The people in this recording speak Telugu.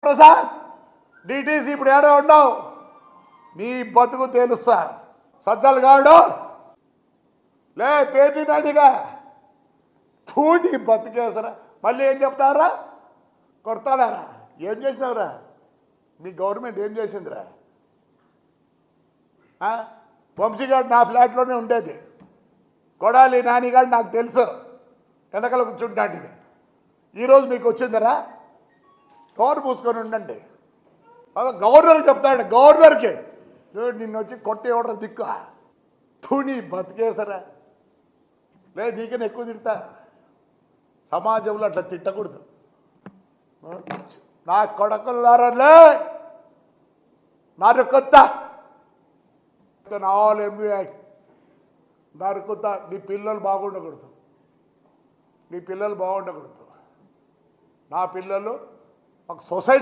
ప్రసాద్ డిటిసి ఇప్పుడు ఏడో ఉండవు, నీ బతుకు తెలుస్తా. సజ్జలు కాడు లే పేరు నాడిగా చూడి బతికేసరా. మళ్ళీ ఏం చెప్తారా? కొడతాడారా? ఏం చేసినావురా? మీ గవర్నమెంట్ ఏం చేసిందిరా? వంశీగాడు నా ఫ్లాట్లోనే ఉండేది, కొడాలి నానిగాడు నాకు తెలుసు, వెనకల కూర్చుంటాంటివి. ఈరోజు మీకు వచ్చిందరా? డోర్ మూసుకొని ఉండండి. గవర్నర్కి చెప్తాడు, గవర్నర్కి నిన్ను వచ్చి కొట్టి ఇవ్వడం దిక్కు తుని బతికేసరా. లే నీకనే ఎక్కువ తిడతా. సమాజంలో అట్లా తిట్టకూడదు. నా కొడకులారలే నరుకొత్తా ఆల్ ఎంబీ నరుకొత్తా. నీ పిల్లలు బాగుండకూడదు, నీ పిల్లలు బాగుండకూడదు. నా పిల్లలు ఒక సొసైటీ